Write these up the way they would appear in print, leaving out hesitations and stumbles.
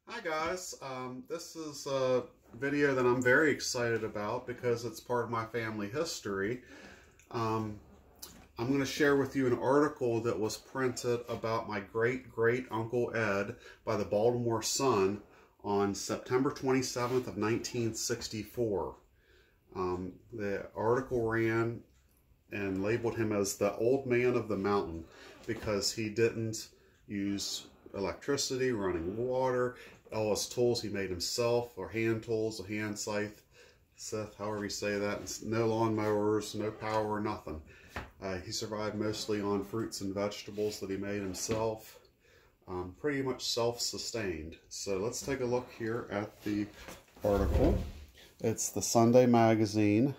Hi guys, this is a video that I'm very excited about because it's part of my family history. I'm going to share with you an article that was printed about my great-great-uncle Ed by the Baltimore Sun on September 27th of 1964. The article ran and labeled him as the old man of the mountain because he didn't use electricity, running water. All his tools he made himself, or hand tools, a hand scythe, however you say that. No lawn mowers, no power, nothing. He survived mostly on fruits and vegetables that he made himself. Pretty much self-sustained. So let's take a look here at the article. It's the Sunday Magazine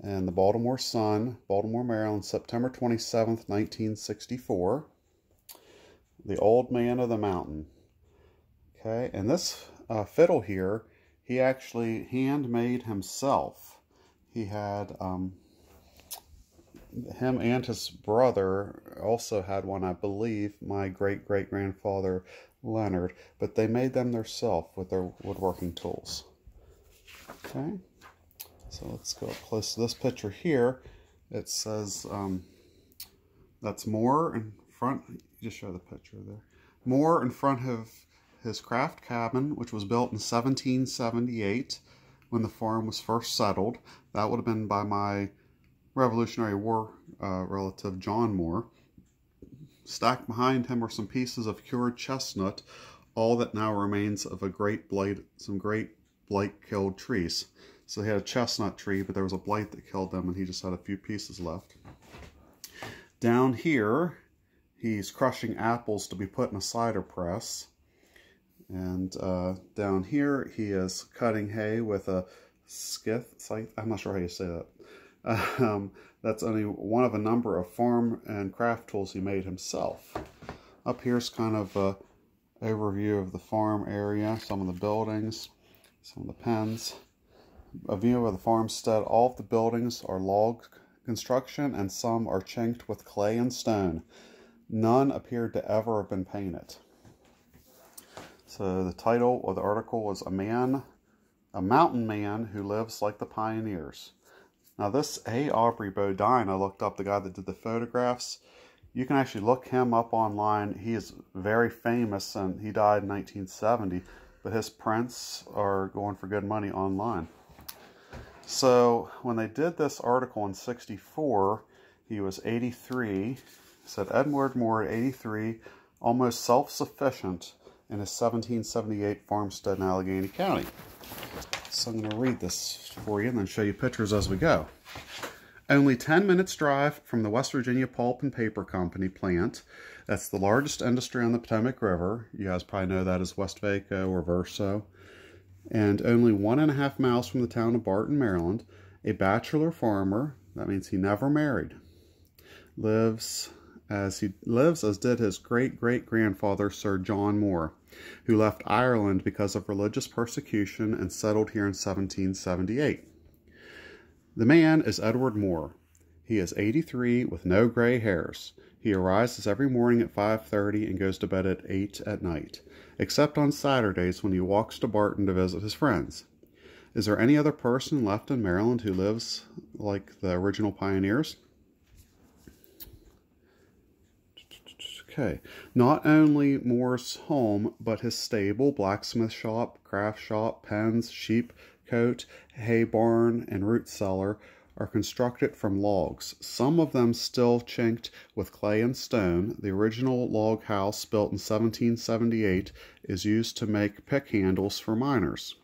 and the Baltimore Sun, Baltimore, Maryland, September 27th, 1964. The Old Man of the Mountain. Okay, and this fiddle here, he actually handmade himself. He had, him and his brother also had one, I believe, my great-great-grandfather Leonard, but they made them themselves with their woodworking tools. Okay, so let's go up close to this picture here. It says, that's Moore in front, just show the picture there. Moore in front of his craft cabin, which was built in 1778 when the farm was first settled. That would have been by my Revolutionary War relative John Moore. Stacked behind him were some pieces of cured chestnut, all that now remains of a some great blight-killed trees. So he had a chestnut tree, but there was a blight that killed them, and he just had a few pieces left. Down here, he's crushing apples to be put in a cider press. And down here, he is cutting hay with a scythe. I'm not sure how you say that. That's only one of a number of farm and craft tools he made himself. Up here's kind of an overview of the farm area, some of the buildings, some of the pens. A view of the farmstead. All of the buildings are log construction, and some are chinked with clay and stone. None appeared to ever have been painted. So the title of the article was A Mountain Man Who Lives Like the Pioneers. Now this A. Aubrey Bodine, I looked up, the guy that did the photographs. You can actually look him up online. He is very famous, and he died in 1970, but his prints are going for good money online. So when they did this article in 64, he was 83. It said Edward Moore at 83, almost self-sufficient in his 1778 farmstead in Allegheny County. So I'm going to read this for you and then show you pictures as we go. Only 10 minutes drive from the West Virginia Pulp and Paper Company plant. That's the largest industry on the Potomac River. You guys probably know that as Westvaco or Verso. And only 1.5 miles from the town of Barton, Maryland. A bachelor farmer, that means he never married, lives as did his great-great-grandfather, Sir John Moore, who left Ireland because of religious persecution and settled here in 1778. The man is Edward Moore. He is 83 with no gray hairs. He arises every morning at 5:30 and goes to bed at 8 at night, except on Saturdays when he walks to Barton to visit his friends. Is there any other person left in Maryland who lives like the original pioneers? Okay. Not only Moore's home, but his stable, blacksmith shop, craft shop, pens, sheep cote, hay barn, and root cellar are constructed from logs, some of them still chinked with clay and stone. The original log house, built in 1778, is used to make pick handles for miners.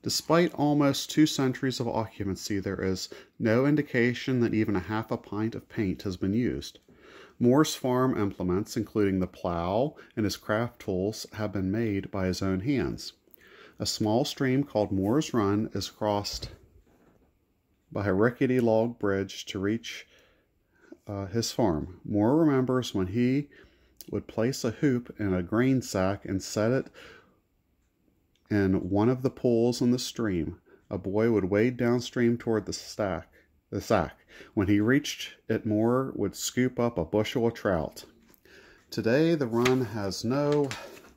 Despite almost 2 centuries of occupancy, there is no indication that even a half a pint of paint has been used. Moore's farm implements, including the plow and his craft tools, have been made by his own hands. A small stream called Moore's Run is crossed by a rickety log bridge to reach his farm. Moore remembers when he would place a hoop in a grain sack and set it in one of the pools in the stream. A boy would wade downstream toward the sack. When he reached it, Moore would scoop up a bushel of trout. Today, the run has no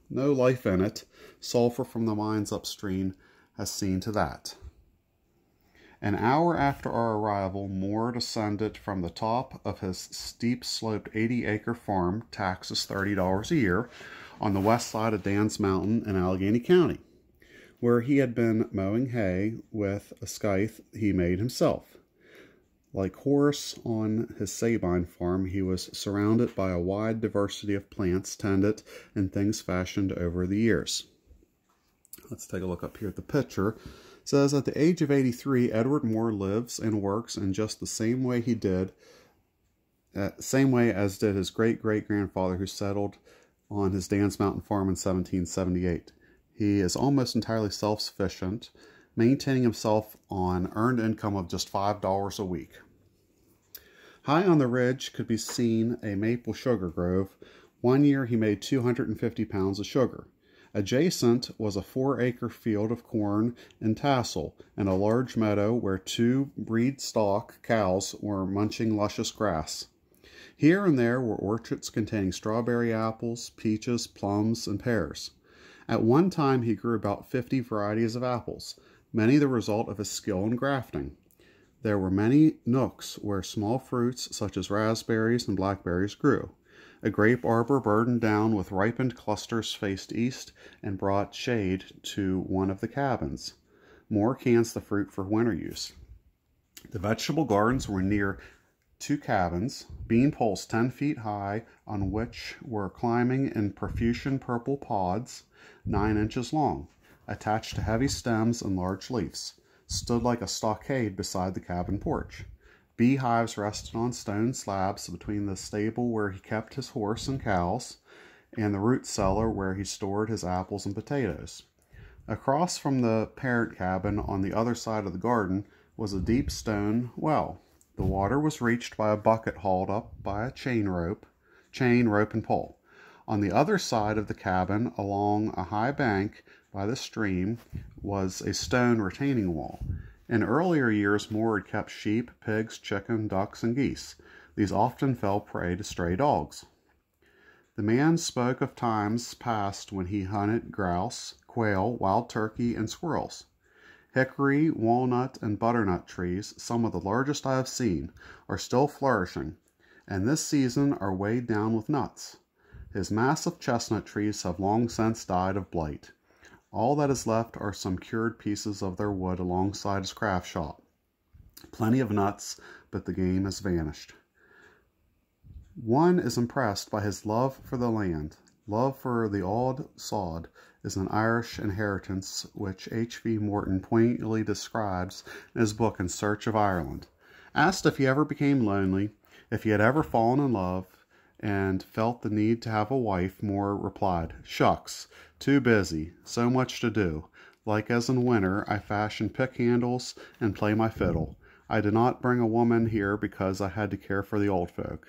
No life in it. Sulfur from the mines upstream has seen to that. An hour after our arrival, Moore descended from the top of his steep-sloped 80-acre farm, taxes $30 a year, on the west side of Dan's Mountain in Allegheny County, where he had been mowing hay with a scythe he made himself. Like Horace on his Sabine farm, he was surrounded by a wide diversity of plants tended and things fashioned over the years. Let's take a look up here at the picture. It says, at the age of 83, Edward Moore lives and works in just the same way as did his great-great-grandfather who settled on his Dan's Mountain farm in 1778. He is almost entirely self-sufficient, maintaining himself on earned income of just $5 a week. High on the ridge could be seen a maple sugar grove. One year he made 250 pounds of sugar. Adjacent was a 4-acre field of corn and tassel, and a large meadow where 2 breed stock cows were munching luscious grass. Here and there were orchards containing strawberry apples, peaches, plums, and pears. At one time he grew about 50 varieties of apples, many the result of his skill in grafting. There were many nooks where small fruits such as raspberries and blackberries grew. A grape arbor burdened down with ripened clusters faced east and brought shade to one of the cabins. Moore cans the fruit for winter use. The vegetable gardens were near 2 cabins, bean poles 10 feet high on which were climbing in profusion purple pods 9 inches long, attached to heavy stems and large leaves, stood like a stockade beside the cabin porch. Beehives rested on stone slabs between the stable where he kept his horse and cows and the root cellar where he stored his apples and potatoes. Across from the parent cabin on the other side of the garden was a deep stone well. The water was reached by a bucket hauled up by a chain, rope, and pole. On the other side of the cabin, along a high bank by the stream, was a stone retaining wall. In earlier years, Moore had kept sheep, pigs, chicken, ducks, and geese. These often fell prey to stray dogs. The man spoke of times past when he hunted grouse, quail, wild turkey, and squirrels. Hickory, walnut, and butternut trees, some of the largest I have seen, are still flourishing, and this season are weighed down with nuts. His massive chestnut trees have long since died of blight. All that is left are some cured pieces of their wood alongside his craft shop. Plenty of nuts, but the game has vanished. One is impressed by his love for the land. Love for the old sod is an Irish inheritance which H.V. Morton poignantly describes in his book In Search of Ireland. Asked if he ever became lonely, if he had ever fallen in love, and felt the need to have a wife, Moore replied, "Shucks, too busy, so much to do. Like as in winter, I fashion pick handles and play my fiddle. I did not bring a woman here because I had to care for the old folk."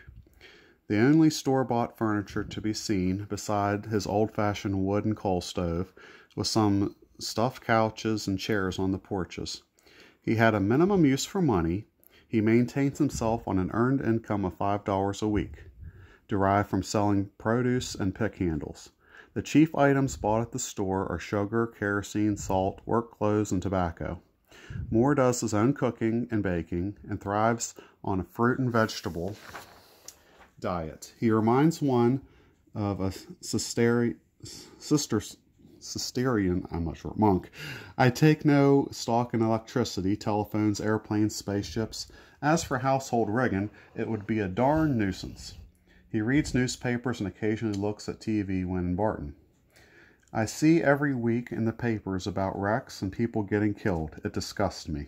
The only store-bought furniture to be seen, beside his old-fashioned wood and coal stove, was some stuffed couches and chairs on the porches. He had a minimum use for money. He maintains himself on an earned income of $5 a week, derived from selling produce and pick handles. The chief items bought at the store are sugar, kerosene, salt, work clothes, and tobacco. Moore does his own cooking and baking and thrives on a fruit and vegetable diet. He reminds one of a Cistercian monk. I take no stock in electricity, telephones, airplanes, spaceships. As for household rigging, it would be a darn nuisance. He reads newspapers and occasionally looks at TV when in Barton. I see every week in the papers about wrecks and people getting killed. It disgusts me.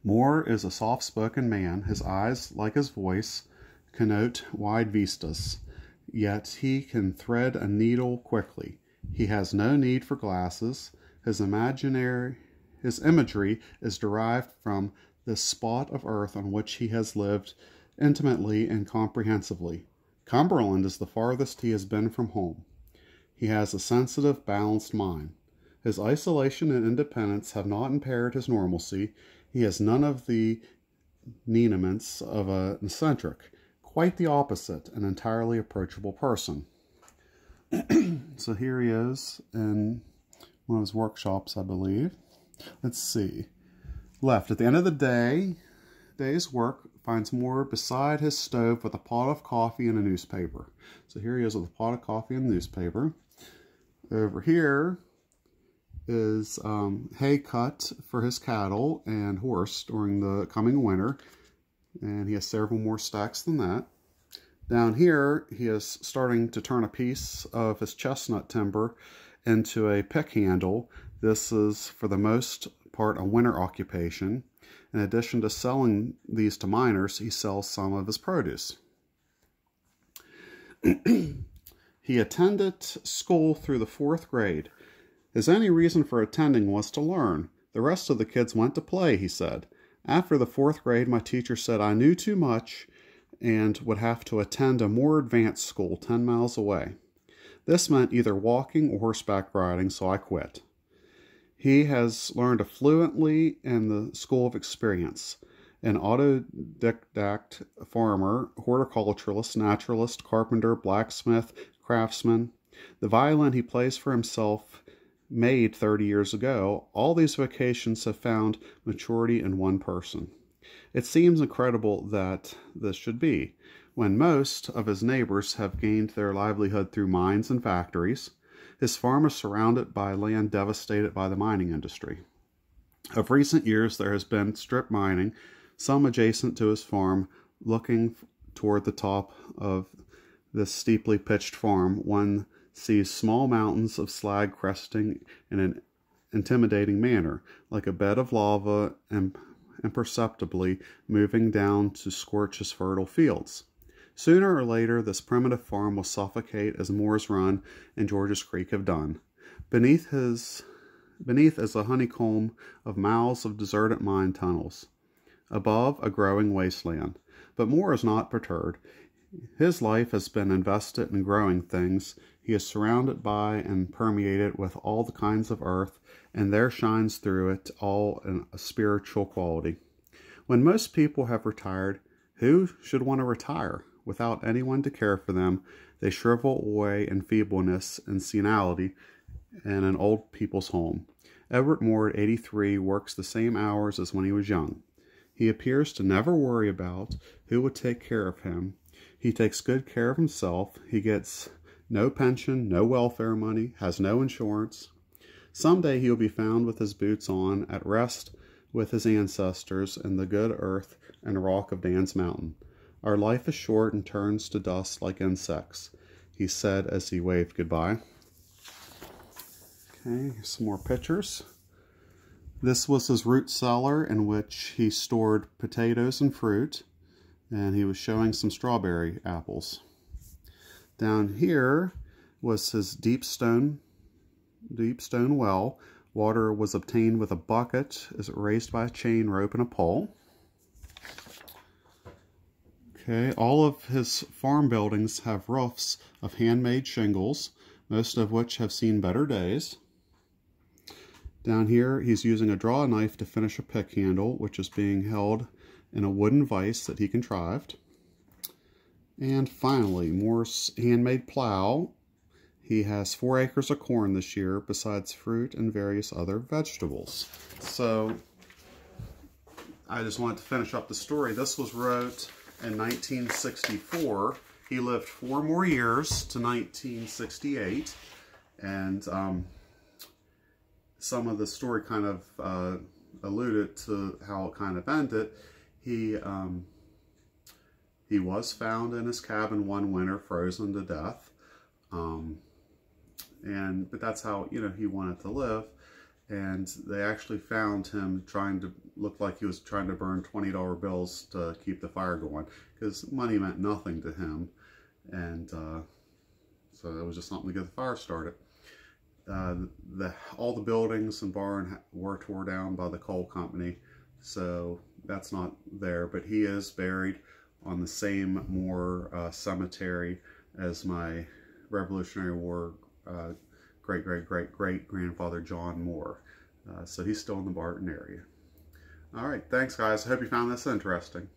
Moore is a soft-spoken man. His eyes, like his voice, connote wide vistas, yet he can thread a needle quickly. He has no need for glasses. His imagery is derived from this spot of earth on which he has lived intimately and comprehensively. Cumberland is the farthest he has been from home. He has a sensitive, balanced mind. His isolation and independence have not impaired his normalcy. He has none of the lineaments of an eccentric. Quite the opposite, an entirely approachable person. So here he is in one of his workshops, I believe. Let's see. Left. At the end of the day's work, finds Moore beside his stove with a pot of coffee and a newspaper. So here he is with a pot of coffee and a newspaper. Over here is hay cut for his cattle and horse during the coming winter. And he has several more stacks than that. Down here, he is starting to turn a piece of his chestnut timber into a pick handle. This is, for the most part, a winter occupation. In addition to selling these to miners, he sells some of his produce. He attended school through the 4th grade. His only reason for attending was to learn. The rest of the kids went to play, he said. After the 4th grade, my teacher said I knew too much and would have to attend a more advanced school 10 miles away. This meant either walking or horseback riding, so I quit. He has learned fluently in the school of experience. An autodidact farmer, horticulturalist, naturalist, carpenter, blacksmith, craftsman. The violin he plays for himself made 30 years ago. All these vocations have found maturity in one person. It seems incredible that this should be, when most of his neighbors have gained their livelihood through mines and factories. His farm is surrounded by land devastated by the mining industry. Of recent years, there has been strip mining, some adjacent to his farm. Looking toward the top of this steeply pitched farm, one sees small mountains of slag cresting in an intimidating manner, like a bed of lava, and imperceptibly moving down to scorch his fertile fields. Sooner or later, this primitive farm will suffocate as Moore's Run and George's Creek have done. Beneath is a honeycomb of miles of deserted mine tunnels. Above, a growing wasteland. But Moore is not perturbed. His life has been invested in growing things. He is surrounded by and permeated with all the kinds of earth, and there shines through it all a spiritual quality. When most people have retired, who should want to retire? Without anyone to care for them, they shrivel away in feebleness and senility in an old people's home. Edward Moore, at 83, works the same hours as when he was young. He appears to never worry about who would take care of him. He takes good care of himself. He gets no pension, no welfare money, has no insurance. Someday he will be found with his boots on, at rest with his ancestors in the good earth and rock of Dan's Mountain. Our life is short and turns to dust like insects, he said as he waved goodbye. Okay, some more pictures. This was his root cellar in which he stored potatoes and fruit, and he was showing some strawberry apples. Down here was his deep stone well. Water was obtained with a bucket, raised by a chain rope and a pole. Okay, all of his farm buildings have roofs of handmade shingles, most of which have seen better days. Down here, he's using a draw knife to finish a pick handle, which is being held in a wooden vise that he contrived. And finally, Moore's handmade plow. He has 4 acres of corn this year, besides fruit and various other vegetables. So, I just wanted to finish up the story. This was wrote in 1964. He lived 4 more years to 1968, and some of the story kind of alluded to how it kind of ended. He was found in his cabin one winter, frozen to death, but that's how, you know, he wanted to live. And they actually found him looked like he was trying to burn $20 bills to keep the fire going, because money meant nothing to him. And so it was just something to get the fire started. All the buildings and barn were tore down by the coal company, so that's not there. But he is buried on the same Moore cemetery as my Revolutionary War great-great-great-great-grandfather John Moore. So he's still in the Barton area. All right, thanks guys. I hope you found this interesting.